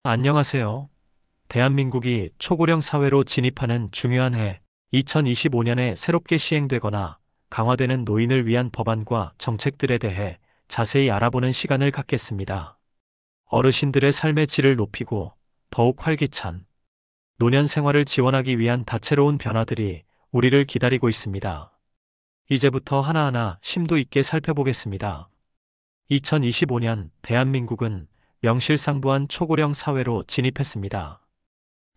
안녕하세요. 대한민국이 초고령 사회로 진입하는 중요한 해, 2025년에 새롭게 시행되거나 강화되는 노인을 위한 법안과 정책들에 대해 자세히 알아보는 시간을 갖겠습니다. 어르신들의 삶의 질을 높이고 더욱 활기찬 노년 생활을 지원하기 위한 다채로운 변화들이 우리를 기다리고 있습니다. 이제부터 하나하나 심도 있게 살펴보겠습니다. 2025년 대한민국은 명실상부한 초고령 사회로 진입했습니다.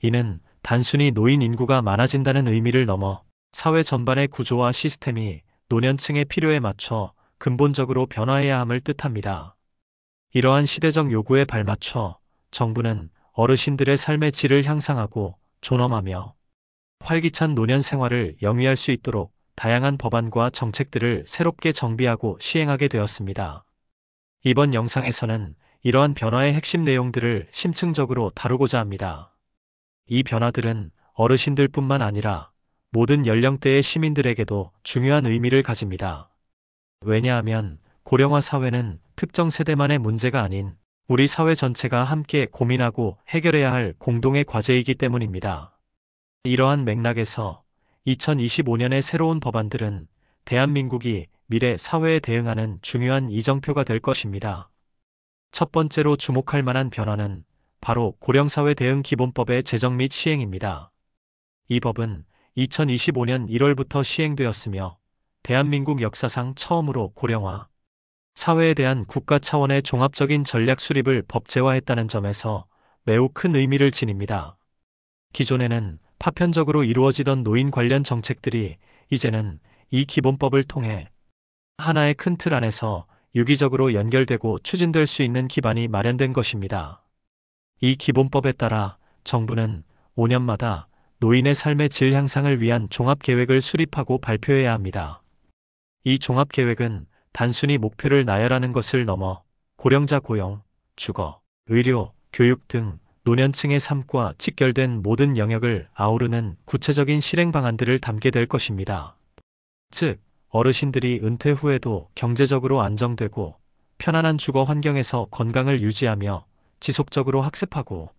이는 단순히 노인 인구가 많아진다는 의미를 넘어 사회 전반의 구조와 시스템이 노년층의 필요에 맞춰 근본적으로 변화해야 함을 뜻합니다. 이러한 시대적 요구에 발맞춰 정부는 어르신들의 삶의 질을 향상하고 존엄하며 활기찬 노년 생활을 영위할 수 있도록 다양한 법안과 정책들을 새롭게 정비하고 시행하게 되었습니다. 이번 영상에서는 이러한 변화의 핵심 내용들을 심층적으로 다루고자 합니다. 이 변화들은 어르신들뿐만 아니라 모든 연령대의 시민들에게도 중요한 의미를 가집니다. 왜냐하면 고령화 사회는 특정 세대만의 문제가 아닌 우리 사회 전체가 함께 고민하고 해결해야 할 공동의 과제이기 때문입니다. 이러한 맥락에서 2025년의 새로운 법안들은 대한민국이 미래 사회에 대응하는 중요한 이정표가 될 것입니다. 첫 번째로 주목할 만한 변화는 바로 고령사회 대응 기본법의 제정 및 시행입니다. 이 법은 2025년 1월부터 시행되었으며 대한민국 역사상 처음으로 고령화 사회에 대한 국가 차원의 종합적인 전략 수립을 법제화했다는 점에서 매우 큰 의미를 지닙니다. 기존에는 파편적으로 이루어지던 노인 관련 정책들이 이제는 이 기본법을 통해 하나의 큰 틀 안에서 유기적으로 연결되고 추진될 수 있는 기반이 마련된 것입니다. 이 기본법에 따라 정부는 5년마다 노인의 삶의 질 향상을 위한 종합계획을 수립하고 발표해야 합니다. 이 종합계획은 단순히 목표를 나열하는 것을 넘어 고령자 고용, 주거, 의료, 교육 등 노년층의 삶과 직결된 모든 영역을 아우르는 구체적인 실행 방안들을 담게 될 것입니다. 즉, 어르신들이 은퇴 후에도 경제적으로 안정되고 편안한 주거 환경에서 건강을 유지하며 지속적으로 학습하고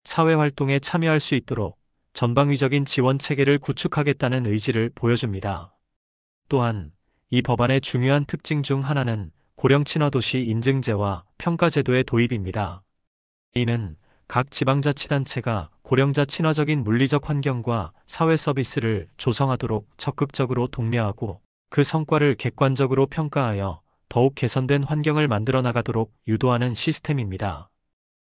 사회활동에 참여할 수 있도록 전방위적인 지원 체계를 구축하겠다는 의지를 보여줍니다. 또한 이 법안의 중요한 특징 중 하나는 고령 친화도시 인증제와 평가제도의 도입입니다. 이는 각 지방자치단체가 고령자 친화적인 물리적 환경과 사회 서비스를 조성하도록 적극적으로 독려하고 그 성과를 객관적으로 평가하여 더욱 개선된 환경을 만들어 나가도록 유도하는 시스템입니다.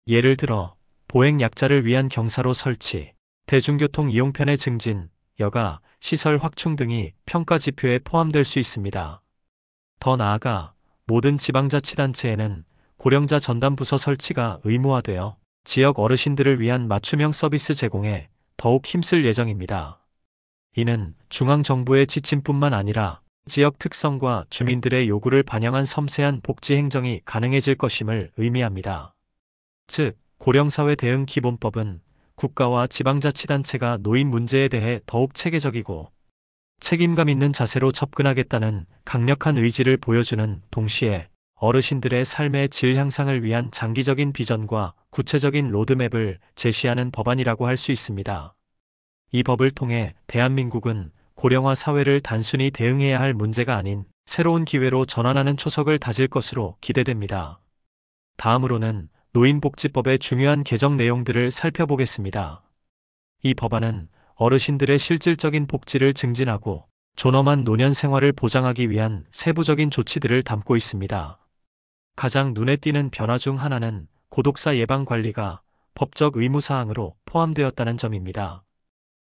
예를 들어 보행약자를 위한 경사로 설치, 대중교통 이용편의 증진, 여가, 시설 확충 등이 평가 지표에 포함될 수 있습니다. 더 나아가 모든 지방자치단체에는 고령자 전담 부서 설치가 의무화되어 지역 어르신들을 위한 맞춤형 서비스 제공에 더욱 힘쓸 예정입니다. 이는 중앙정부의 지침뿐만 아니라 지역 특성과 주민들의 요구를 반영한 섬세한 복지 행정이 가능해질 것임을 의미합니다. 즉, 고령사회 대응 기본법은 국가와 지방자치단체가 노인 문제에 대해 더욱 체계적이고 책임감 있는 자세로 접근하겠다는 강력한 의지를 보여주는 동시에 어르신들의 삶의 질 향상을 위한 장기적인 비전과 구체적인 로드맵을 제시하는 법안이라고 할 수 있습니다. 이 법을 통해 대한민국은 고령화 사회를 단순히 대응해야 할 문제가 아닌 새로운 기회로 전환하는 초석을 다질 것으로 기대됩니다. 다음으로는 노인복지법의 중요한 개정 내용들을 살펴보겠습니다. 이 법안은 어르신들의 실질적인 복지를 증진하고 존엄한 노년 생활을 보장하기 위한 세부적인 조치들을 담고 있습니다. 가장 눈에 띄는 변화 중 하나는 고독사 예방 관리가 법적 의무사항으로 포함되었다는 점입니다.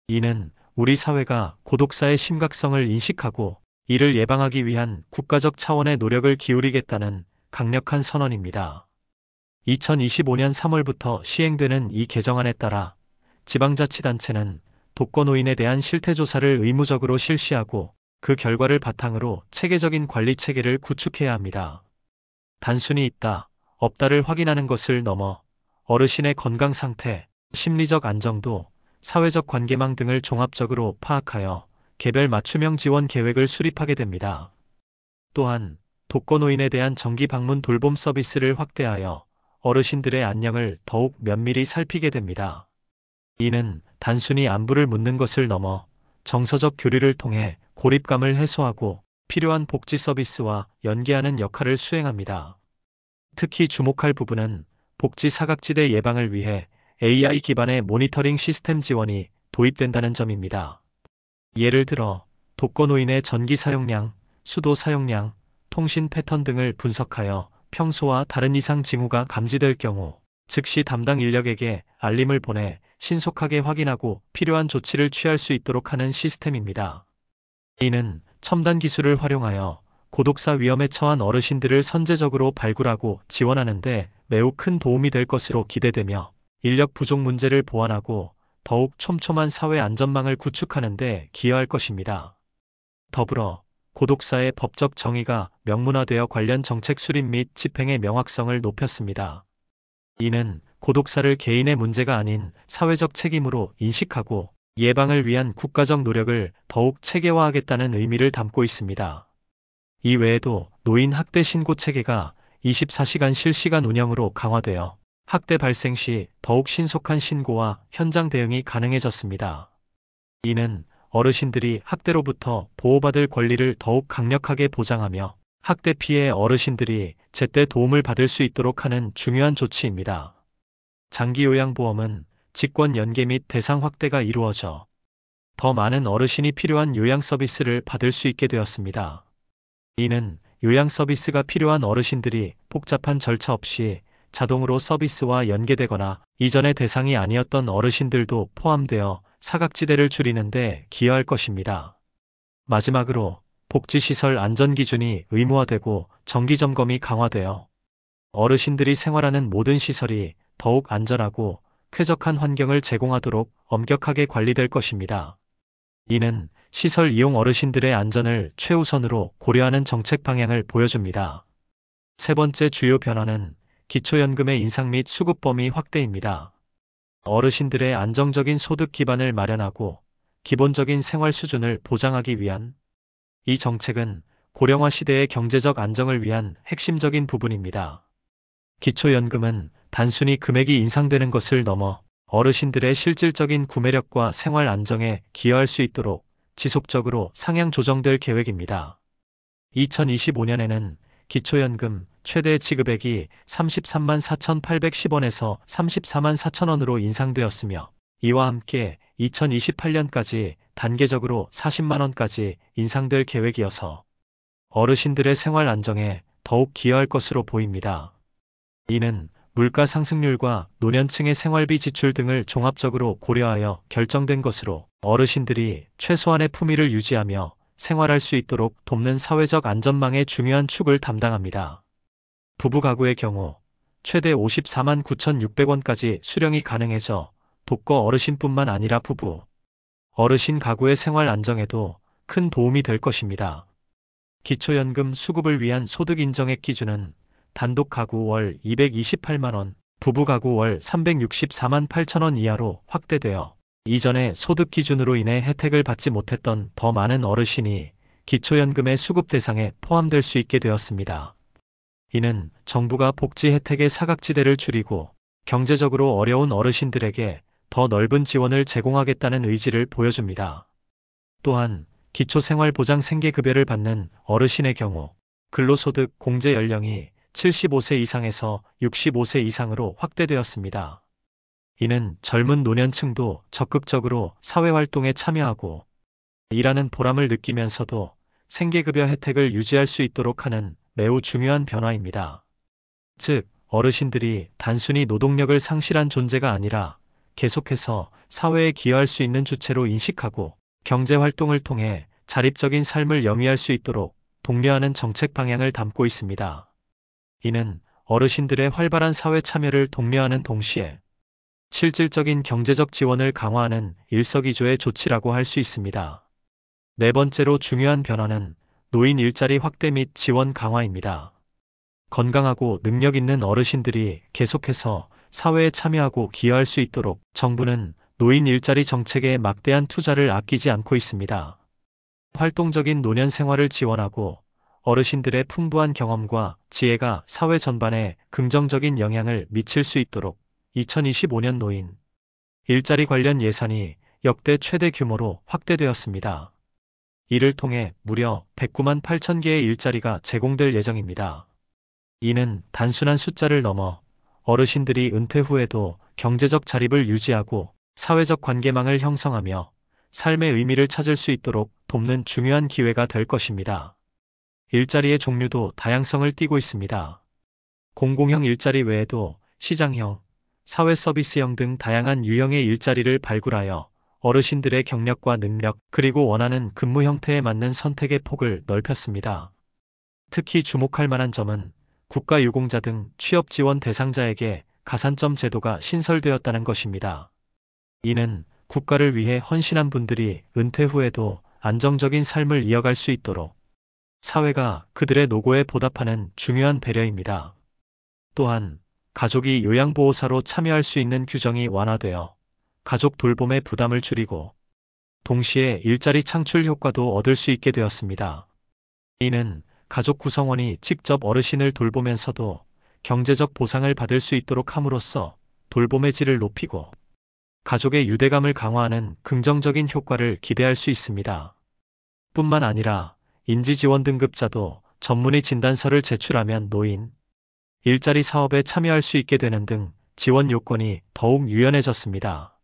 이는 우리 사회가 고독사의 심각성을 인식하고 이를 예방하기 위한 국가적 차원의 노력을 기울이겠다는 강력한 선언입니다. 2025년 3월부터 시행되는 이 개정안에 따라 지방자치단체는 독거노인에 대한 실태조사를 의무적으로 실시하고 그 결과를 바탕으로 체계적인 관리 체계를 구축해야 합니다. 단순히 있다, 없다를 확인하는 것을 넘어 어르신의 건강 상태, 심리적 안정도, 사회적 관계망 등을 종합적으로 파악하여 개별 맞춤형 지원 계획을 수립하게 됩니다. 또한 독거노인에 대한 정기 방문 돌봄 서비스를 확대하여 어르신들의 안녕을 더욱 면밀히 살피게 됩니다. 이는 단순히 안부를 묻는 것을 넘어 정서적 교류를 통해 고립감을 해소하고 필요한 복지 서비스와 연계하는 역할을 수행합니다. 특히 주목할 부분은 복지 사각지대 예방을 위해 AI 기반의 모니터링 시스템 지원이 도입된다는 점입니다. 예를 들어 독거노인의 전기 사용량, 수도 사용량, 통신 패턴 등을 분석하여 평소와 다른 이상 징후가 감지될 경우 즉시 담당 인력에게 알림을 보내 신속하게 확인하고 필요한 조치를 취할 수 있도록 하는 시스템입니다. 이는 첨단 기술을 활용하여 고독사 위험에 처한 어르신들을 선제적으로 발굴하고 지원하는 데 매우 큰 도움이 될 것으로 기대되며 인력 부족 문제를 보완하고 더욱 촘촘한 사회 안전망을 구축하는 데 기여할 것입니다. 더불어 고독사의 법적 정의가 명문화되어 관련 정책 수립 및 집행의 명확성을 높였습니다. 이는 고독사를 개인의 문제가 아닌 사회적 책임으로 인식하고 예방을 위한 국가적 노력을 더욱 체계화하겠다는 의미를 담고 있습니다. 이 외에도 노인 학대 신고 체계가 24시간 실시간 운영으로 강화되어 학대 발생 시 더욱 신속한 신고와 현장 대응이 가능해졌습니다. 이는 어르신들이 학대로부터 보호받을 권리를 더욱 강력하게 보장하며 학대 피해 어르신들이 제때 도움을 받을 수 있도록 하는 중요한 조치입니다. 장기요양보험은 직권 연계 및 대상 확대가 이루어져 더 많은 어르신이 필요한 요양 서비스를 받을 수 있게 되었습니다. 이는 요양 서비스가 필요한 어르신들이 복잡한 절차 없이 자동으로 서비스와 연계되거나 이전의 대상이 아니었던 어르신들도 포함되어 사각지대를 줄이는 데 기여할 것입니다. 마지막으로 복지시설 안전기준이 의무화되고 정기점검이 강화되어 어르신들이 생활하는 모든 시설이 더욱 안전하고 쾌적한 환경을 제공하도록 엄격하게 관리될 것입니다. 이는 시설 이용 어르신들의 안전을 최우선으로 고려하는 정책 방향을 보여줍니다. 세 번째 주요 변화는 기초연금의 인상 및 수급 범위 확대입니다. 어르신들의 안정적인 소득 기반을 마련하고 기본적인 생활 수준을 보장하기 위한 이 정책은 고령화 시대의 경제적 안정을 위한 핵심적인 부분입니다. 기초연금은 단순히 금액이 인상되는 것을 넘어 어르신들의 실질적인 구매력과 생활 안정에 기여할 수 있도록 지속적으로 상향 조정될 계획입니다. 2025년에는 기초연금 최대 지급액이 33만 4,810원에서 34만 4천원으로 인상되었으며 이와 함께 2028년까지 단계적으로 40만원까지 인상될 계획이어서 어르신들의 생활 안정에 더욱 기여할 것으로 보입니다. 이는 물가 상승률과 노년층의 생활비 지출 등을 종합적으로 고려하여 결정된 것으로 어르신들이 최소한의 품위를 유지하며 생활할 수 있도록 돕는 사회적 안전망의 중요한 축을 담당합니다. 부부 가구의 경우 최대 54만 9,600원까지 수령이 가능해져 독거 어르신뿐만 아니라 부부, 어르신 가구의 생활 안정에도 큰 도움이 될 것입니다. 기초연금 수급을 위한 소득 인정액 기준은 단독 가구 월 228만원, 부부 가구 월 364만 8천원 이하로 확대되어 이전의 소득 기준으로 인해 혜택을 받지 못했던 더 많은 어르신이 기초연금의 수급 대상에 포함될 수 있게 되었습니다. 이는 정부가 복지 혜택의 사각지대를 줄이고 경제적으로 어려운 어르신들에게 더 넓은 지원을 제공하겠다는 의지를 보여줍니다. 또한 기초생활보장 생계급여를 받는 어르신의 경우 근로소득 공제 연령이 75세 이상에서 65세 이상으로 확대되었습니다. 이는 젊은 노년층도 적극적으로 사회활동에 참여하고 일하는 보람을 느끼면서도 생계급여 혜택을 유지할 수 있도록 하는 매우 중요한 변화입니다. 즉, 어르신들이 단순히 노동력을 상실한 존재가 아니라 계속해서 사회에 기여할 수 있는 주체로 인식하고 경제활동을 통해 자립적인 삶을 영위할 수 있도록 독려하는 정책 방향을 담고 있습니다. 이는 어르신들의 활발한 사회 참여를 독려하는 동시에 실질적인 경제적 지원을 강화하는 일석이조의 조치라고 할 수 있습니다. 네 번째로 중요한 변화는 노인 일자리 확대 및 지원 강화입니다. 건강하고 능력 있는 어르신들이 계속해서 사회에 참여하고 기여할 수 있도록 정부는 노인 일자리 정책에 막대한 투자를 아끼지 않고 있습니다. 활동적인 노년 생활을 지원하고 어르신들의 풍부한 경험과 지혜가 사회 전반에 긍정적인 영향을 미칠 수 있도록 2025년 노인 일자리 관련 예산이 역대 최대 규모로 확대되었습니다. 이를 통해 무려 109만 8천 개의 일자리가 제공될 예정입니다. 이는 단순한 숫자를 넘어 어르신들이 은퇴 후에도 경제적 자립을 유지하고 사회적 관계망을 형성하며 삶의 의미를 찾을 수 있도록 돕는 중요한 기회가 될 것입니다. 일자리의 종류도 다양성을 띠고 있습니다. 공공형 일자리 외에도 시장형, 사회 서비스형 등 다양한 유형의 일자리를 발굴하여 어르신들의 경력과 능력 그리고 원하는 근무 형태에 맞는 선택의 폭을 넓혔습니다. 특히 주목할 만한 점은 국가유공자 등 취업 지원 대상자에게 가산점 제도가 신설되었다는 것입니다. 이는 국가를 위해 헌신한 분들이 은퇴 후에도 안정적인 삶을 이어갈 수 있도록 사회가 그들의 노고에 보답하는 중요한 배려입니다. 또한 가족이 요양보호사로 참여할 수 있는 규정이 완화되어 가족 돌봄의 부담을 줄이고 동시에 일자리 창출 효과도 얻을 수 있게 되었습니다. 이는 가족 구성원이 직접 어르신을 돌보면서도 경제적 보상을 받을 수 있도록 함으로써 돌봄의 질을 높이고 가족의 유대감을 강화하는 긍정적인 효과를 기대할 수 있습니다. 뿐만 아니라 인지지원 등급자도 전문의 진단서를 제출하면 노인 일자리 사업에 참여할 수 있게 되는 등 지원 요건이 더욱 유연해졌습니다.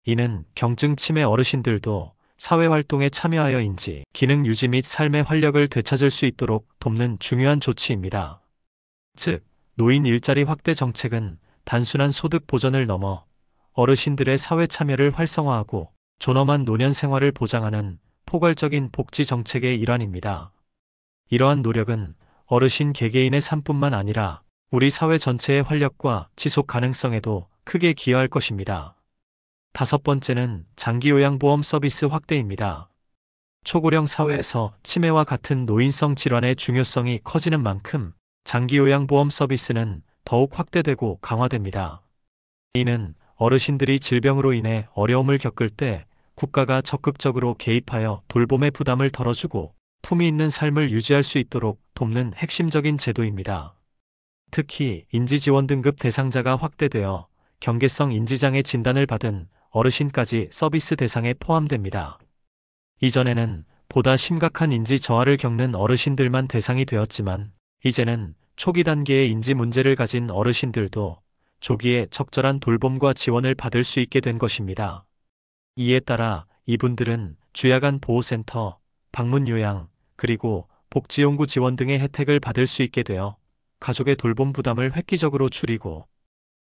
이는 경증 치매 어르신들도 사회활동에 참여하여 인지, 기능 유지 및 삶의 활력을 되찾을 수 있도록 돕는 중요한 조치입니다. 즉, 노인 일자리 확대 정책은 단순한 소득 보전을 넘어 어르신들의 사회 참여를 활성화하고 존엄한 노년 생활을 보장하는 포괄적인 복지 정책의 일환입니다. 이러한 노력은 어르신 개개인의 삶뿐만 아니라 우리 사회 전체의 활력과 지속 가능성에도 크게 기여할 것입니다. 다섯 번째는 장기요양보험 서비스 확대입니다. 초고령 사회에서 치매와 같은 노인성 질환의 중요성이 커지는 만큼 장기요양보험 서비스는 더욱 확대되고 강화됩니다. 이는 어르신들이 질병으로 인해 어려움을 겪을 때 국가가 적극적으로 개입하여 돌봄의 부담을 덜어주고 품위 있는 삶을 유지할 수 있도록 돕는 핵심적인 제도입니다. 특히 인지지원 등급 대상자가 확대되어 경계성 인지장애 진단을 받은 어르신까지 서비스 대상에 포함됩니다. 이전에는 보다 심각한 인지 저하를 겪는 어르신들만 대상이 되었지만 이제는 초기 단계의 인지 문제를 가진 어르신들도 조기에 적절한 돌봄과 지원을 받을 수 있게 된 것입니다. 이에 따라 이분들은 주야간 보호센터, 방문요양, 그리고 복지용구 지원 등의 혜택을 받을 수 있게 되어 가족의 돌봄 부담을 획기적으로 줄이고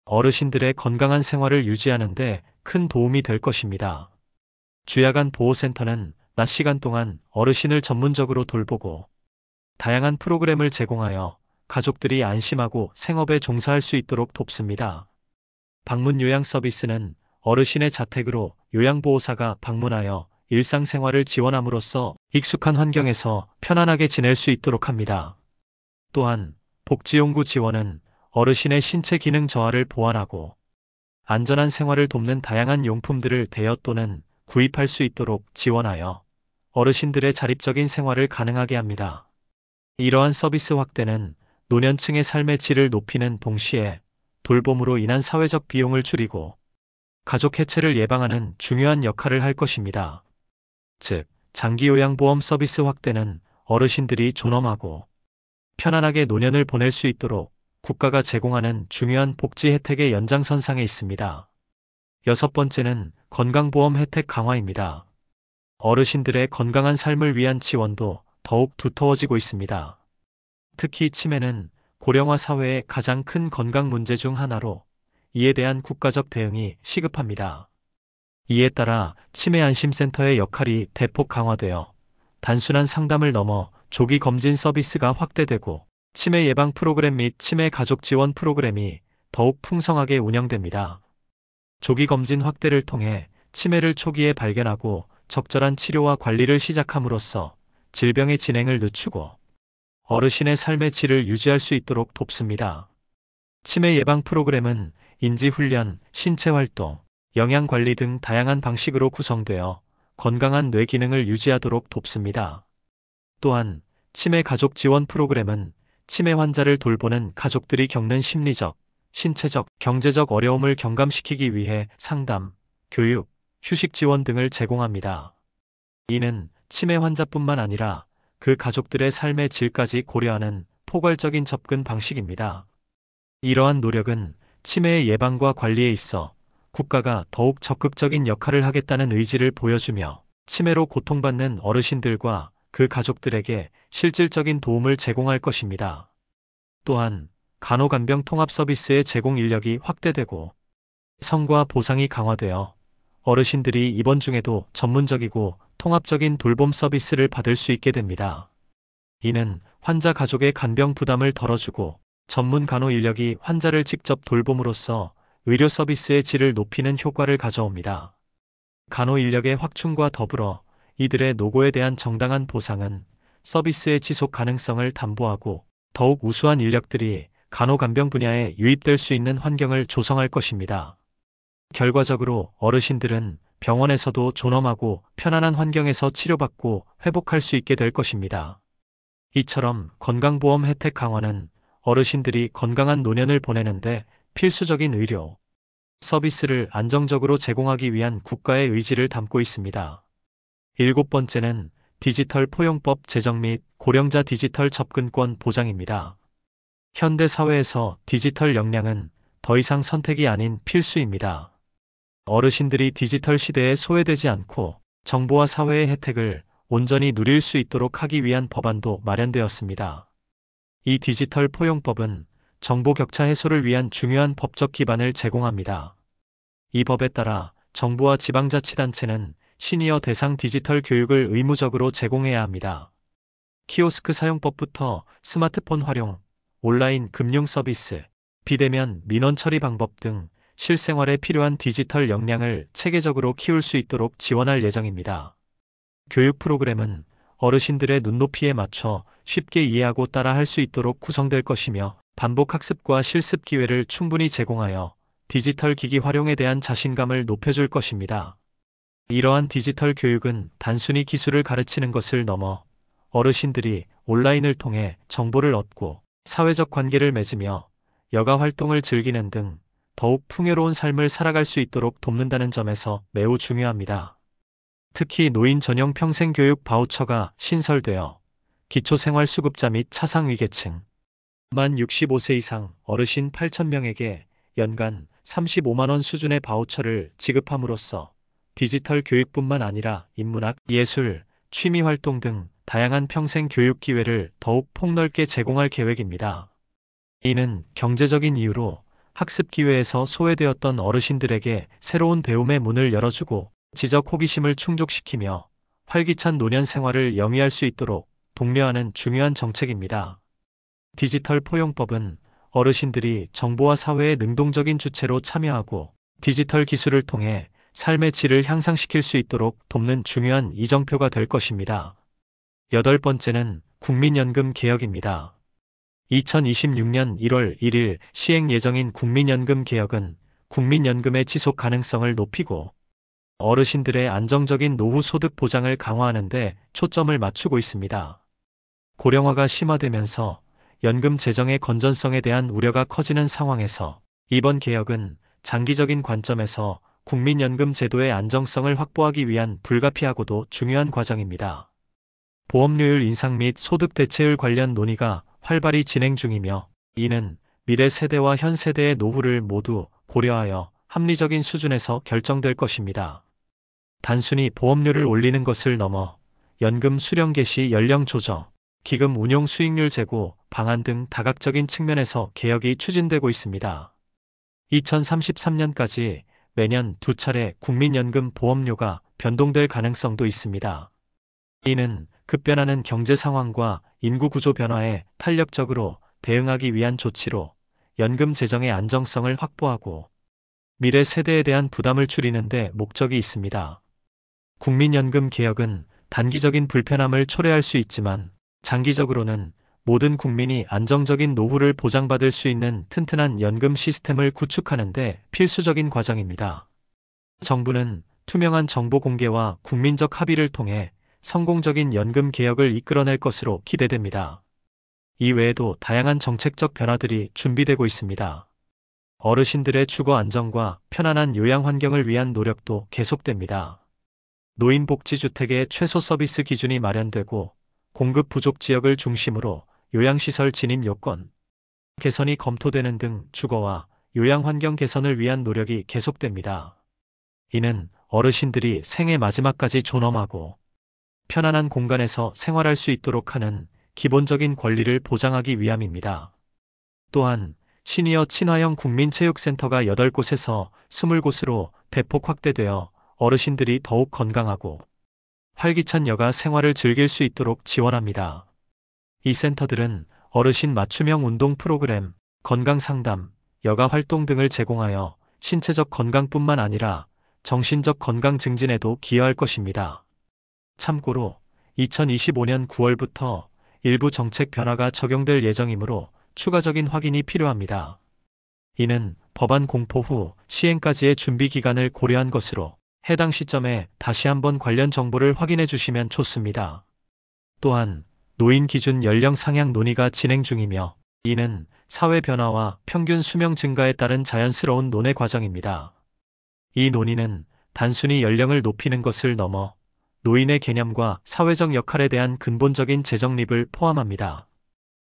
어르신들의 건강한 생활을 유지하는 데 큰 도움이 될 것입니다. 주야간 보호센터는 낮 시간 동안 어르신을 전문적으로 돌보고 다양한 프로그램을 제공하여 가족들이 안심하고 생업에 종사할 수 있도록 돕습니다. 방문요양 서비스는 어르신의 자택으로 요양보호사가 방문하여 일상생활을 지원함으로써 익숙한 환경에서 편안하게 지낼 수 있도록 합니다. 또한 복지용구 지원은 어르신의 신체 기능 저하를 보완하고 안전한 생활을 돕는 다양한 용품들을 대여 또는 구입할 수 있도록 지원하여 어르신들의 자립적인 생활을 가능하게 합니다. 이러한 서비스 확대는 노년층의 삶의 질을 높이는 동시에 돌봄으로 인한 사회적 비용을 줄이고 가족 해체를 예방하는 중요한 역할을 할 것입니다. 즉, 장기요양보험 서비스 확대는 어르신들이 존엄하고 편안하게 노년을 보낼 수 있도록 국가가 제공하는 중요한 복지 혜택의 연장선상에 있습니다. 여섯 번째는 건강보험 혜택 강화입니다. 어르신들의 건강한 삶을 위한 지원도 더욱 두터워지고 있습니다. 특히 치매는 고령화 사회의 가장 큰 건강 문제 중 하나로 이에 대한 국가적 대응이 시급합니다. 이에 따라 치매 안심센터의 역할이 대폭 강화되어 단순한 상담을 넘어 조기 검진 서비스가 확대되고 치매 예방 프로그램 및 치매 가족 지원 프로그램이 더욱 풍성하게 운영됩니다. 조기 검진 확대를 통해 치매를 초기에 발견하고 적절한 치료와 관리를 시작함으로써 질병의 진행을 늦추고 어르신의 삶의 질을 유지할 수 있도록 돕습니다. 치매 예방 프로그램은 인지훈련, 신체활동, 영양관리 등 다양한 방식으로 구성되어 건강한 뇌 기능을 유지하도록 돕습니다. 또한 치매 가족 지원 프로그램은 치매 환자를 돌보는 가족들이 겪는 심리적, 신체적, 경제적 어려움을 경감시키기 위해 상담, 교육, 휴식 지원 등을 제공합니다. 이는 치매 환자뿐만 아니라 그 가족들의 삶의 질까지 고려하는 포괄적인 접근 방식입니다. 이러한 노력은 치매의 예방과 관리에 있어 국가가 더욱 적극적인 역할을 하겠다는 의지를 보여주며 치매로 고통받는 어르신들과 그 가족들에게 실질적인 도움을 제공할 것입니다. 또한 간호간병 통합 서비스의 제공 인력이 확대되고 성과 보상이 강화되어 어르신들이 입원 중에도 전문적이고 통합적인 돌봄 서비스를 받을 수 있게 됩니다. 이는 환자 가족의 간병 부담을 덜어주고 전문 간호 인력이 환자를 직접 돌봄으로써 의료 서비스의 질을 높이는 효과를 가져옵니다. 간호 인력의 확충과 더불어 이들의 노고에 대한 정당한 보상은 서비스의 지속 가능성을 담보하고 더욱 우수한 인력들이 간호간병 분야에 유입될 수 있는 환경을 조성할 것입니다. 결과적으로 어르신들은 병원에서도 존엄하고 편안한 환경에서 치료받고 회복할 수 있게 될 것입니다. 이처럼 건강보험 혜택 강화는 어르신들이 건강한 노년을 보내는데 필수적인 의료 서비스를 안정적으로 제공하기 위한 국가의 의지를 담고 있습니다. 7번째는 디지털 포용법 제정 및 고령자 디지털 접근권 보장입니다. 현대 사회에서 디지털 역량은 더 이상 선택이 아닌 필수입니다. 어르신들이 디지털 시대에 소외되지 않고 정보와 사회의 혜택을 온전히 누릴 수 있도록 하기 위한 법안도 마련되었습니다. 이 디지털 포용법은 정보 격차 해소를 위한 중요한 법적 기반을 제공합니다. 이 법에 따라 정부와 지방자치단체는 시니어 대상 디지털 교육을 의무적으로 제공해야 합니다. 키오스크 사용법부터 스마트폰 활용, 온라인 금융 서비스, 비대면 민원 처리 방법 등 실생활에 필요한 디지털 역량을 체계적으로 키울 수 있도록 지원할 예정입니다. 교육 프로그램은 어르신들의 눈높이에 맞춰 쉽게 이해하고 따라할 수 있도록 구성될 것이며 반복 학습과 실습 기회를 충분히 제공하여 디지털 기기 활용에 대한 자신감을 높여줄 것입니다. 이러한 디지털 교육은 단순히 기술을 가르치는 것을 넘어 어르신들이 온라인을 통해 정보를 얻고 사회적 관계를 맺으며 여가 활동을 즐기는 등 더욱 풍요로운 삶을 살아갈 수 있도록 돕는다는 점에서 매우 중요합니다. 특히 노인 전용 평생교육 바우처가 신설되어 기초생활수급자 및 차상위계층 만 65세 이상 어르신 8,000명에게 연간 35만원 수준의 바우처를 지급함으로써 디지털 교육뿐만 아니라 인문학, 예술, 취미활동 등 다양한 평생 교육 기회를 더욱 폭넓게 제공할 계획입니다. 이는 경제적인 이유로 학습 기회에서 소외되었던 어르신들에게 새로운 배움의 문을 열어주고 지적 호기심을 충족시키며 활기찬 노년 생활을 영위할 수 있도록 독려하는 중요한 정책입니다. 디지털 포용법은 어르신들이 정보와 사회의 능동적인 주체로 참여하고 디지털 기술을 통해 삶의 질을 향상시킬 수 있도록 돕는 중요한 이정표가 될 것입니다. 8번째는 국민연금 개혁입니다. 2026년 1월 1일 시행 예정인 국민연금 개혁은 국민연금의 지속 가능성을 높이고 어르신들의 안정적인 노후 소득 보장을 강화하는 데 초점을 맞추고 있습니다. 고령화가 심화되면서 연금 재정의 건전성에 대한 우려가 커지는 상황에서 이번 개혁은 장기적인 관점에서 국민연금 제도의 안정성을 확보하기 위한 불가피하고도 중요한 과정입니다. 보험료율 인상 및 소득 대체율 관련 논의가 활발히 진행 중이며 이는 미래 세대와 현 세대의 노후를 모두 고려하여 합리적인 수준에서 결정될 것입니다. 단순히 보험료를 올리는 것을 넘어 연금 수령 개시 연령 조정, 기금 운용 수익률 제고 방안 등 다각적인 측면에서 개혁이 추진되고 있습니다. 2033년까지 매년 2차례 국민연금 보험료가 변동될 가능성도 있습니다. 이는 급변하는 경제 상황과 인구 구조 변화에 탄력적으로 대응하기 위한 조치로 연금 재정의 안정성을 확보하고 미래 세대에 대한 부담을 줄이는 데 목적이 있습니다. 국민연금 개혁은 단기적인 불편함을 초래할 수 있지만 장기적으로는 모든 국민이 안정적인 노후를 보장받을 수 있는 튼튼한 연금 시스템을 구축하는 데 필수적인 과정입니다. 정부는 투명한 정보 공개와 국민적 합의를 통해 성공적인 연금 개혁을 이끌어낼 것으로 기대됩니다. 이외에도 다양한 정책적 변화들이 준비되고 있습니다. 어르신들의 주거 안정과 편안한 요양 환경을 위한 노력도 계속됩니다. 노인복지주택의 최소 서비스 기준이 마련되고 공급 부족 지역을 중심으로 요양시설 진입 요건 개선이 검토되는 등 주거와 요양 환경 개선을 위한 노력이 계속됩니다. 이는 어르신들이 생애 마지막까지 존엄하고 편안한 공간에서 생활할 수 있도록 하는 기본적인 권리를 보장하기 위함입니다. 또한 시니어 친화형 국민체육센터가 8곳에서 20곳으로 대폭 확대되어 어르신들이 더욱 건강하고 활기찬 여가 생활을 즐길 수 있도록 지원합니다. 이 센터들은 어르신 맞춤형 운동 프로그램, 건강 상담, 여가 활동 등을 제공하여 신체적 건강뿐만 아니라 정신적 건강 증진에도 기여할 것입니다. 참고로 2025년 9월부터 일부 정책 변화가 적용될 예정이므로 추가적인 확인이 필요합니다. 이는 법안 공포 후 시행까지의 준비 기간을 고려한 것으로 해당 시점에 다시 한번 관련 정보를 확인해 주시면 좋습니다. 또한 노인 기준 연령 상향 논의가 진행 중이며 이는 사회 변화와 평균 수명 증가에 따른 자연스러운 논의 과정입니다. 이 논의는 단순히 연령을 높이는 것을 넘어 노인의 개념과 사회적 역할에 대한 근본적인 재정립을 포함합니다.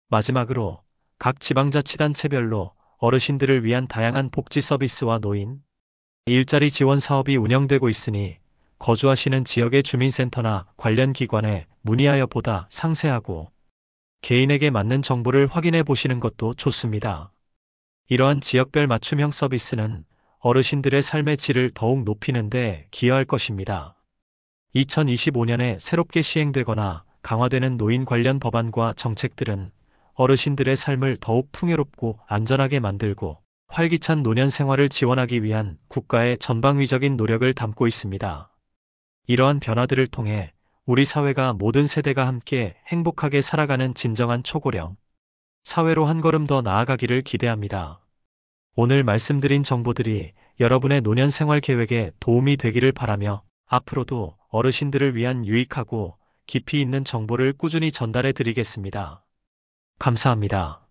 마지막으로 각 지방자치단체별로 어르신들을 위한 다양한 복지 서비스와 노인, 일자리 지원 사업이 운영되고 있으니 거주하시는 지역의 주민센터나 관련 기관에 문의하여 보다 상세하고 개인에게 맞는 정보를 확인해 보시는 것도 좋습니다. 이러한 지역별 맞춤형 서비스는 어르신들의 삶의 질을 더욱 높이는 데 기여할 것입니다. 2025년에 새롭게 시행되거나 강화되는 노인 관련 법안과 정책들은 어르신들의 삶을 더욱 풍요롭고 안전하게 만들고 활기찬 노년 생활을 지원하기 위한 국가의 전방위적인 노력을 담고 있습니다. 이러한 변화들을 통해 우리 사회가 모든 세대가 함께 행복하게 살아가는 진정한 초고령 사회로 한 걸음 더 나아가기를 기대합니다. 오늘 말씀드린 정보들이 여러분의 노년 생활 계획에 도움이 되기를 바라며 앞으로도 어르신들을 위한 유익하고 깊이 있는 정보를 꾸준히 전달해 드리겠습니다. 감사합니다.